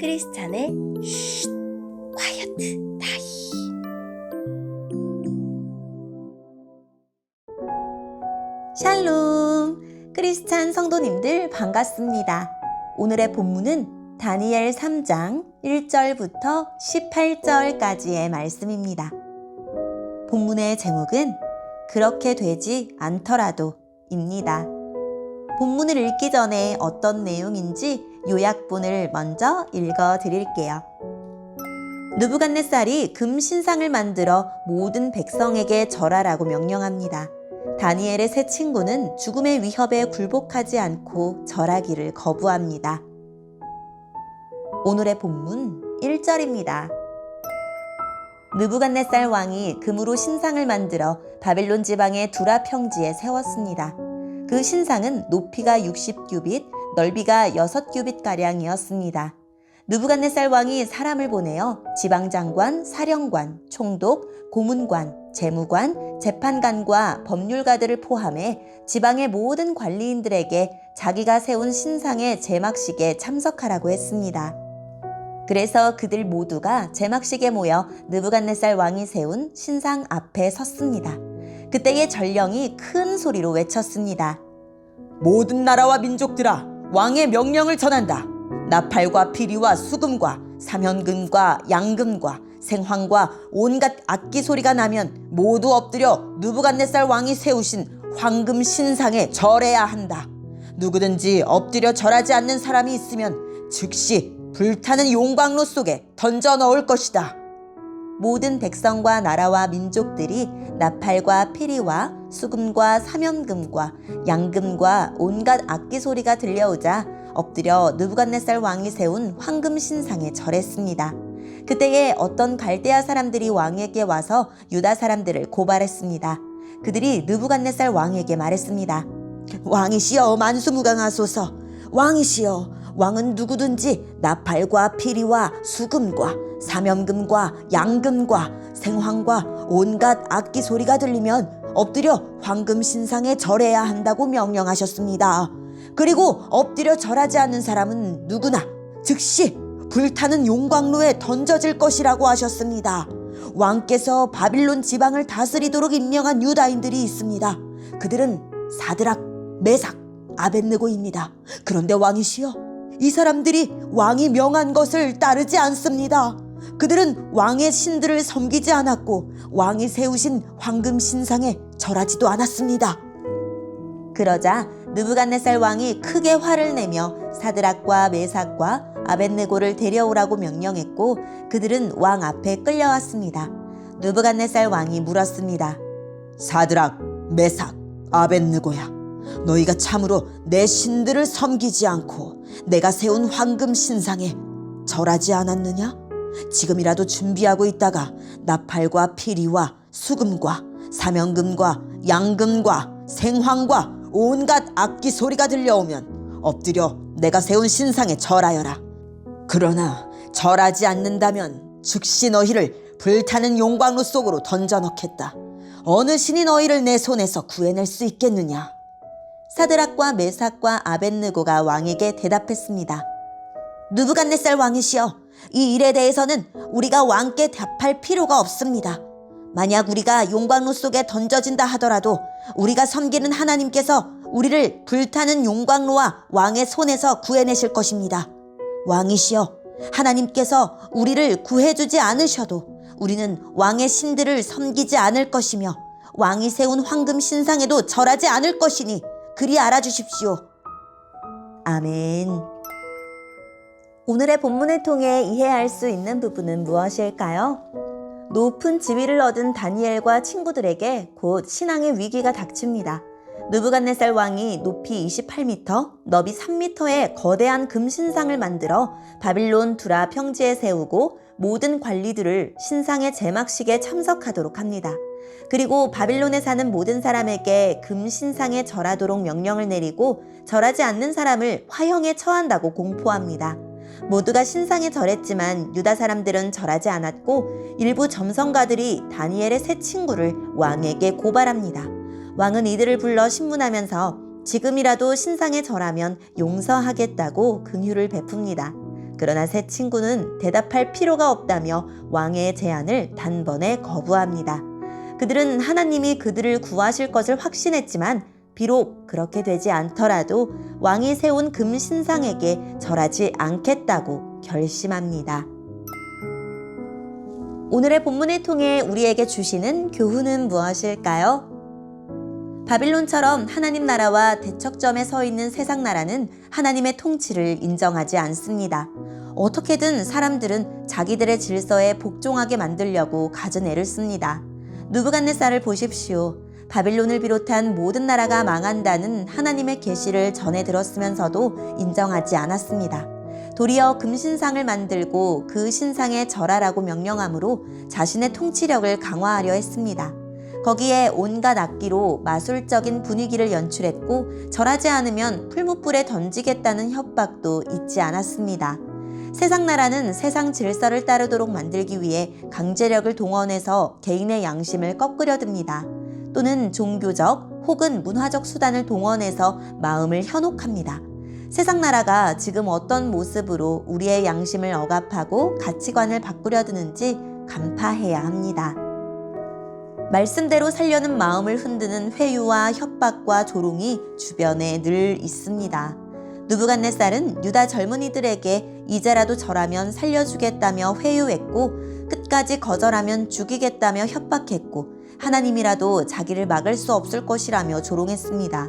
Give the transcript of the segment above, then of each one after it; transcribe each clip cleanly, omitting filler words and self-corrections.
크리스찬의 쉿 콰이어트 타임. 샬롬, 크리스찬 성도님들 반갑습니다. 오늘의 본문은 다니엘 3장 1절부터 18절까지의 말씀입니다. 본문의 제목은 그렇게 되지 않더라도 입니다. 본문을 읽기 전에 어떤 내용인지 요약본을 먼저 읽어 드릴게요. 느부갓네살이 금 신상을 만들어 모든 백성에게 절하라고 명령합니다. 다니엘의 세 친구는 죽음의 위협에 굴복하지 않고 절하기를 거부합니다. 오늘의 본문 1절입니다. 느부갓네살 왕이 금으로 신상을 만들어 바벨론 지방의 두라 평지에 세웠습니다. 그 신상은 높이가 60규빗, 넓이가 6규빗가량이었습니다. 느부갓네살 왕이 사람을 보내어 지방장관, 사령관, 총독, 고문관, 재무관, 재판관과 법률가들을 포함해 지방의 모든 관리인들에게 자기가 세운 신상의 제막식에 참석하라고 했습니다. 그래서 그들 모두가 제막식에 모여 느부갓네살 왕이 세운 신상 앞에 섰습니다. 그때의 전령이 큰 소리로 외쳤습니다. 모든 나라와 민족들아, 왕의 명령을 전한다. 나팔과 피리와 수금과 사면금과 양금과 생황과 온갖 악기 소리가 나면 모두 엎드려 느부갓네살 왕이 세우신 황금 신상에 절해야 한다. 누구든지 엎드려 절하지 않는 사람이 있으면 즉시 불타는 용광로 속에 던져 넣을 것이다. 모든 백성과 나라와 민족들이 나팔과 피리와 수금과 사면금과 양금과 온갖 악기 소리가 들려오자 엎드려 느부갓네살 왕이 세운 황금 신상에 절했습니다. 그때에 어떤 갈대아 사람들이 왕에게 와서 유다 사람들을 고발했습니다. 그들이 느부갓네살 왕에게 말했습니다. 왕이시여 만수무강하소서. 왕이시여, 왕은 누구든지 나팔과 피리와 수금과 사면금과 양금과 생황과 온갖 악기 소리가 들리면 엎드려 황금 신상에 절해야 한다고 명령하셨습니다. 그리고 엎드려 절하지 않는 사람은 누구나 즉시 불타는 용광로에 던져질 것이라고 하셨습니다. 왕께서 바빌론 지방을 다스리도록 임명한 유다인들이 있습니다. 그들은 사드락, 메삭, 아벳느고입니다. 그런데 왕이시여, 이 사람들이 왕이 명한 것을 따르지 않습니다. 그들은 왕의 신들을 섬기지 않았고 왕이 세우신 황금 신상에 절하지도 않았습니다. 그러자 느부갓네살 왕이 크게 화를 내며 사드락과 메삭과 아벳느고를 데려오라고 명령했고 그들은 왕 앞에 끌려왔습니다. 느부갓네살 왕이 물었습니다. 사드락, 메삭, 아벳느고야, 너희가 참으로 내 신들을 섬기지 않고 내가 세운 황금 신상에 절하지 않았느냐? 지금이라도 준비하고 있다가 나팔과 피리와 수금과 사면금과 양금과 생황과 온갖 악기 소리가 들려오면 엎드려 내가 세운 신상에 절하여라. 그러나 절하지 않는다면 즉시 너희를 불타는 용광로 속으로 던져 넣겠다. 어느 신이 너희를 내 손에서 구해낼 수 있겠느냐? 사드락과 메삭과 아벳느고가 왕에게 대답했습니다. 느부갓네살 왕이시여, 이 일에 대해서는 우리가 왕께 답할 필요가 없습니다. 만약 우리가 용광로 속에 던져진다 하더라도 우리가 섬기는 하나님께서 우리를 불타는 용광로와 왕의 손에서 구해내실 것입니다. 왕이시여, 하나님께서 우리를 구해주지 않으셔도 우리는 왕의 신들을 섬기지 않을 것이며 왕이 세운 황금 신상에도 절하지 않을 것이니 그리 알아주십시오. 아멘. 오늘의 본문을 통해 이해할 수 있는 부분은 무엇일까요? 높은 지위를 얻은 다니엘과 친구들에게 곧 신앙의 위기가 닥칩니다. 느부갓네살 왕이 높이 28m, 너비 3m의 거대한 금신상을 만들어 바빌론 두라 평지에 세우고 모든 관리들을 신상의 제막식에 참석하도록 합니다. 그리고 바빌론에 사는 모든 사람에게 금신상에 절하도록 명령을 내리고 절하지 않는 사람을 화형에 처한다고 공포합니다. 모두가 신상에 절했지만 유다 사람들은 절하지 않았고 일부 점성가들이 다니엘의 세 친구를 왕에게 고발합니다. 왕은 이들을 불러 신문하면서 지금이라도 신상에 절하면 용서하겠다고 긍휼을 베풉니다. 그러나 세 친구는 대답할 필요가 없다며 왕의 제안을 단번에 거부합니다. 그들은 하나님이 그들을 구하실 것을 확신했지만 비록 그렇게 되지 않더라도 왕이 세운 금신상에게 절하지 않겠다고 결심합니다. 오늘의 본문을 통해 우리에게 주시는 교훈은 무엇일까요? 바빌론처럼 하나님 나라와 대척점에 서 있는 세상 나라는 하나님의 통치를 인정하지 않습니다. 어떻게든 사람들은 자기들의 질서에 복종하게 만들려고 갖은 애를 씁니다. 느부갓네살을 보십시오. 바빌론을 비롯한 모든 나라가 망한다는 하나님의 계시를 전해 들었으면서도 인정하지 않았습니다. 도리어 금신상을 만들고 그 신상에 절하라고 명령함으로 자신의 통치력을 강화하려 했습니다. 거기에 온갖 악기로 마술적인 분위기를 연출했고 절하지 않으면 풀무불에 던지겠다는 협박도 잊지 않았습니다. 세상 나라는 세상 질서를 따르도록 만들기 위해 강제력을 동원해서 개인의 양심을 꺾으려 듭니다. 또는 종교적 혹은 문화적 수단을 동원해서 마음을 현혹합니다. 세상 나라가 지금 어떤 모습으로 우리의 양심을 억압하고 가치관을 바꾸려 드는지 간파해야 합니다. 말씀대로 살려는 마음을 흔드는 회유와 협박과 조롱이 주변에 늘 있습니다. 느부갓네살은 유다 젊은이들에게 이제라도 절하면 살려주겠다며 회유했고 끝까지 거절하면 죽이겠다며 협박했고 하나님이라도 자기를 막을 수 없을 것이라며 조롱했습니다.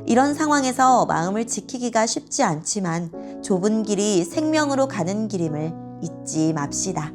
이런 상황에서 마음을 지키기가 쉽지 않지만 좁은 길이 생명으로 가는 길임을 잊지 맙시다.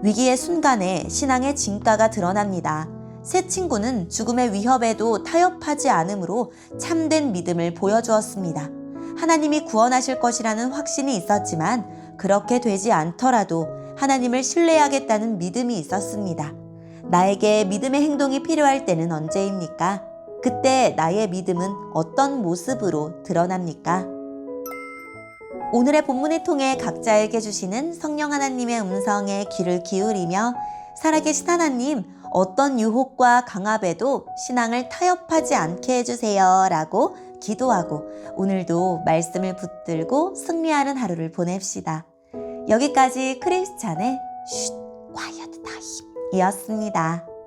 위기의 순간에 신앙의 진가가 드러납니다. 세 친구는 죽음의 위협에도 타협하지 않으므로 참된 믿음을 보여주었습니다. 하나님이 구원하실 것이라는 확신이 있었지만 그렇게 되지 않더라도 하나님을 신뢰하겠다는 믿음이 있었습니다. 나에게 믿음의 행동이 필요할 때는 언제입니까? 그때 나의 믿음은 어떤 모습으로 드러납니까? 오늘의 본문을 통해 각자에게 주시는 성령 하나님의 음성에 귀를 기울이며 살아계신 하나님, 어떤 유혹과 강압에도 신앙을 타협하지 않게 해주세요 라고 기도하고 오늘도 말씀을 붙들고 승리하는 하루를 보냅시다. 여기까지 크리스찬의 쉿, quiet time 이었습니다.